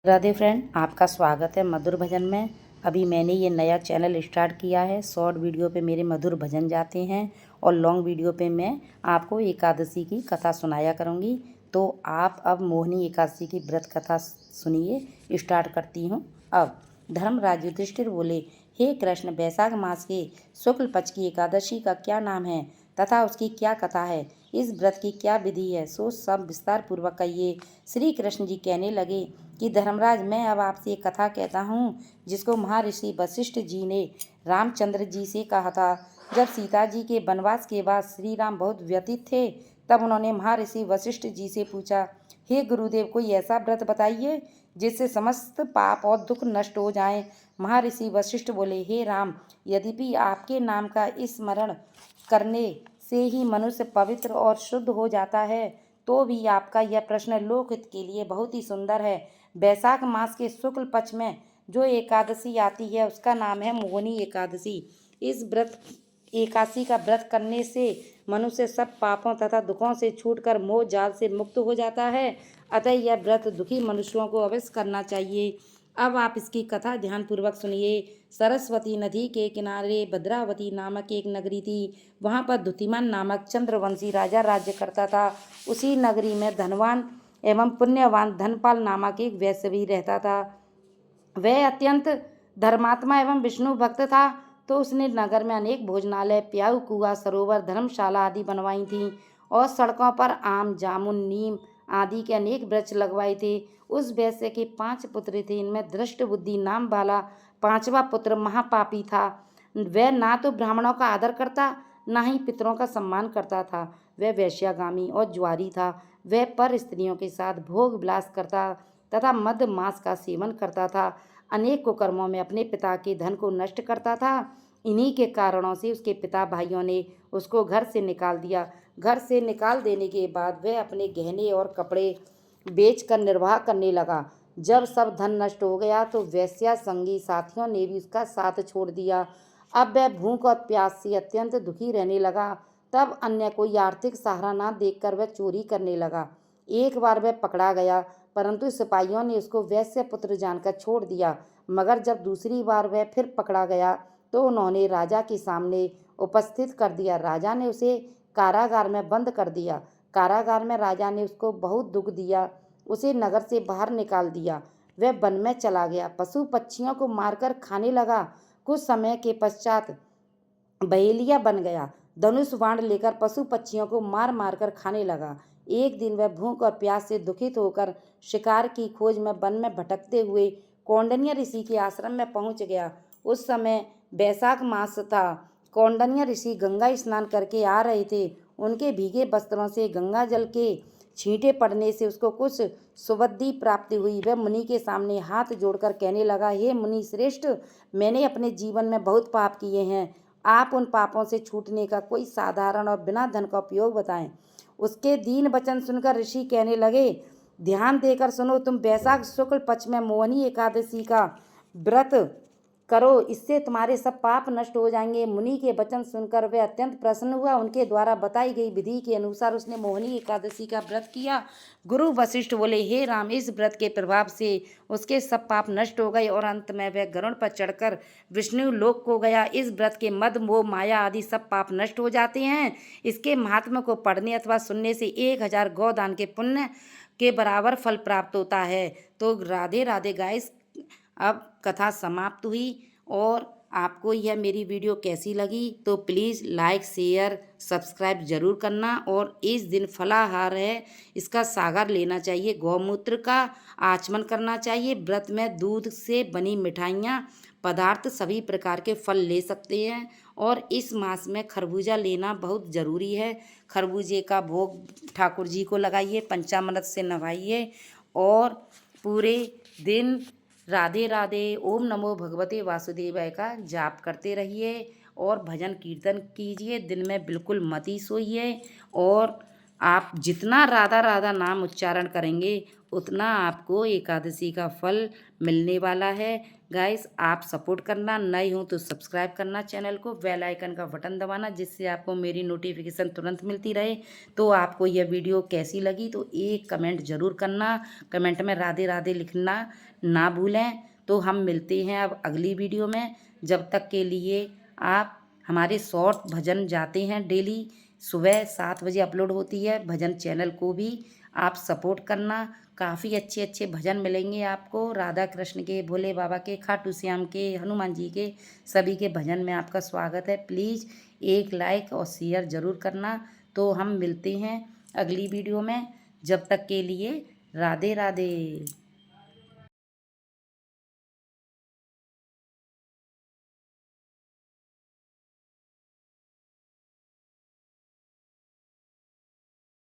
Radhe friend, आपका स्वागत है मधुर भजन में। अभी मैंने ये नया चैनल स्टार्ट किया है। शॉर्ट वीडियो पे मेरे मधुर भजन जाते हैं और लॉन्ग वीडियो पे मैं आपको एकादशी की कथा सुनाया करूँगी। तो आप अब मोहिनी एकादशी की व्रत कथा सुनिए। स्टार्ट करती हूँ। अब धर्मराज युधिष्ठिर बोले, हे कृष्ण, वैशाख मास के शुक्ल पक्ष की एकादशी का क्या नाम है तथा उसकी क्या कथा है? इस व्रत की क्या विधि है? सो सब विस्तार पूर्वक कहिए। श्री कृष्ण जी कहने लगे कि धर्मराज, मैं अब आपसे एक कथा कहता हूँ जिसको महर्षि वशिष्ठ जी ने रामचंद्र जी से कहा था। जब सीता जी के वनवास के बाद श्री राम बहुत व्यतीत थे, तब उन्होंने महर्षि वशिष्ठ जी से पूछा, हे गुरुदेव, कोई ऐसा व्रत बताइए जिससे समस्त पाप और दुख नष्ट हो जाएं। महर्षि वशिष्ठ बोले, हे राम, यद्यपि आपके नाम का स्मरण करने से ही मनुष्य पवित्र और शुद्ध हो जाता है, तो भी आपका यह प्रश्न लोकहित के लिए बहुत ही सुंदर है। वैशाख मास के शुक्ल पक्ष में जो एकादशी आती है उसका नाम है मोहिनी एकादशी। इस व्रत एकादशी का व्रत करने से मनुष्य सब पापों तथा दुखों से छूटकर मोह जाल से मुक्त हो जाता है। अतः यह व्रत दुखी मनुष्यों को अवश्य करना चाहिए। अब आप इसकी कथा ध्यानपूर्वक सुनिए। सरस्वती नदी के किनारे भद्रावती नामक एक नगरी थी। वहाँ पर द्युतिमान नामक चंद्रवंशी राजा राज्य करता था। उसी नगरी में धनवान एवं पुण्यवान धनपाल नामक एक वैश्य भी रहता था। वह अत्यंत धर्मात्मा एवं विष्णु भक्त था। तो उसने नगर में अनेक भोजनालय, प्याऊ, कुआ, सरोवर, धर्मशाला आदि बनवाई थीं और सड़कों पर आम, जामुन, नीम आदि के अनेक वृक्ष लगवाए थे। उस वैश्य के 5 पुत्र थे। इनमें दृष्ट बुद्धि नाम वाला 5वां पुत्र महापापी था। वह ना तो ब्राह्मणों का आदर करता, ना ही पितरों का सम्मान करता था। वह वेश्यागामी और जुआरी था। वह पर स्त्रियों के साथ भोग विलास करता तथा मद मांस का सेवन करता था। अनेक कुकर्मों में अपने पिता के धन को नष्ट करता था। इन्हीं के कारणों से उसके पिता भाइयों ने उसको घर से निकाल दिया। घर से निकाल देने के बाद वह अपने गहने और कपड़े बेचकर निर्वाह करने लगा। जब सब धन नष्ट हो गया तो वेश्या संगी साथियों ने भी उसका साथ छोड़ दिया। अब वह भूख और प्यास से अत्यंत दुखी रहने लगा। तब अन्य कोई आर्थिक सहारा ना देखकर वह चोरी करने लगा। एक बार वह पकड़ा गया, परंतु सिपाहियों ने उसको वैश्य पुत्र जानकर छोड़ दिया। मगर जब दूसरी बार वह फिर पकड़ा गया तो उन्होंने राजा के सामने उपस्थित कर दिया। राजा ने उसे कारागार में बंद कर दिया। कारागार में राजा ने उसको बहुत दुख दिया, उसे नगर से बाहर निकाल दिया। वह वन में चला गया, पशु पक्षियों को मारकर खाने लगा। कुछ समय के पश्चात बहेलिया बन गया, धनुष बाण लेकर पशु पक्षियों को मार मार कर खाने लगा। एक दिन वह भूख और प्यास से दुखित होकर शिकार की खोज में वन में भटकते हुए कौंडन्य ऋषि के आश्रम में पहुंच गया। उस समय वैशाख मास था। कौंडन्य ऋषि गंगा स्नान करके आ रहे थे। उनके भीगे वस्त्रों से गंगा जल के छींटे पड़ने से उसको कुछ सुबुद्धि प्राप्ति हुई। वह मुनि के सामने हाथ जोड़कर कहने लगा, हे मुनि श्रेष्ठ, मैंने अपने जीवन में बहुत पाप किए हैं। आप उन पापों से छूटने का कोई साधारण और बिना धन का उपयोग बताएं। उसके दीन वचन सुनकर ऋषि कहने लगे, ध्यान देकर सुनो, तुम वैशाख शुक्ल पक्ष में मोहिनी एकादशी का व्रत करो, इससे तुम्हारे सब पाप नष्ट हो जाएंगे। मुनि के वचन सुनकर वह अत्यंत प्रसन्न हुआ। उनके द्वारा बताई गई विधि के अनुसार उसने मोहिनी एकादशी का व्रत किया। गुरु वशिष्ठ बोले, हे राम, इस व्रत के प्रभाव से उसके सब पाप नष्ट हो गए और अंत में वह गरुड़ पर चढ़कर विष्णु लोक को गया। इस व्रत के मद, मोह, माया आदि सब पाप नष्ट हो जाते हैं। इसके महात्म्य को पढ़ने अथवा सुनने से 1000 गौदान के पुण्य के बराबर फल प्राप्त होता है। तो राधे राधे गाइस, अब कथा समाप्त हुई। और आपको यह मेरी वीडियो कैसी लगी तो प्लीज़ लाइक, शेयर, सब्सक्राइब ज़रूर करना। और इस दिन फलाहार है, इसका सागर लेना चाहिए, गौमूत्र का आचमन करना चाहिए। व्रत में दूध से बनी मिठाइयाँ, पदार्थ, सभी प्रकार के फल ले सकते हैं। और इस मास में खरबूजा लेना बहुत ज़रूरी है। खरबूजे का भोग ठाकुर जी को लगाइए, पंचामृत से नवाइए और पूरे दिन राधे राधे, ओम नमो भगवते वासुदेवाय का जाप करते रहिए और भजन कीर्तन कीजिए। दिन में बिल्कुल मत ही सोइए। और आप जितना राधा राधा नाम उच्चारण करेंगे उतना आपको एकादशी का फल मिलने वाला है। गाइस, आप सपोर्ट करना, नए हो तो सब्सक्राइब करना चैनल को, बेल आइकन का बटन दबाना, जिससे आपको मेरी नोटिफिकेशन तुरंत मिलती रहे। तो आपको यह वीडियो कैसी लगी तो एक कमेंट ज़रूर करना, कमेंट में राधे राधे लिखना ना भूलें। तो हम मिलते हैं अब अगली वीडियो में। जब तक के लिए आप हमारे शॉर्ट भजन जाते हैं डेली सुबह 7 बजे अपलोड होती है भजन, चैनल को भी आप सपोर्ट करना। काफ़ी अच्छे अच्छे भजन मिलेंगे आपको, राधा कृष्ण के, भोले बाबा के, खाटू श्याम के, हनुमान जी के, सभी के भजन में आपका स्वागत है। प्लीज़ एक लाइक और शेयर ज़रूर करना। तो हम मिलते हैं अगली वीडियो में। जब तक के लिए राधे राधे।